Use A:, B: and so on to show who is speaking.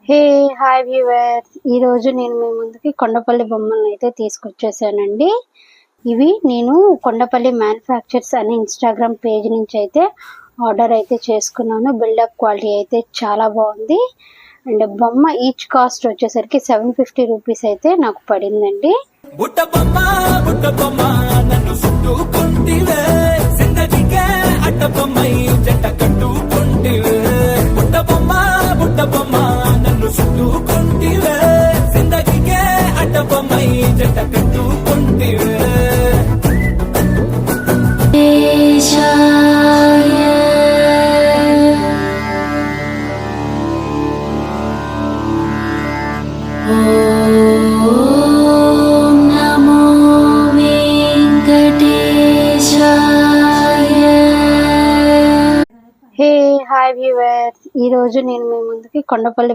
A: Hey hi viewers, ఈరోజు నేను మీ ముందుకి కొండపల్లి బొమ్మలను అయితే తీసుకొచ్చేసానండి. ఇవి నేను కొండపల్లి మ్యానుఫ్యాక్చర్స్ అనే ఇన్స్టాగ్రామ్ పేజ్ నుంచి అయితే ఆర్డర్ అయితే చేసుకున్నాను. బిల్డప్ క్వాలిటీ అయితే చాలా బాగుంది. అండ్ బొమ్మ ఈచ్ కాస్ట్ వచ్చేసరికి 750 రూపీస్ అయితే నాకు పడిందండి. హే హాయ్ వ్యూవర్స్, ఈరోజు నేను మీ ముందుకి కొండపల్లి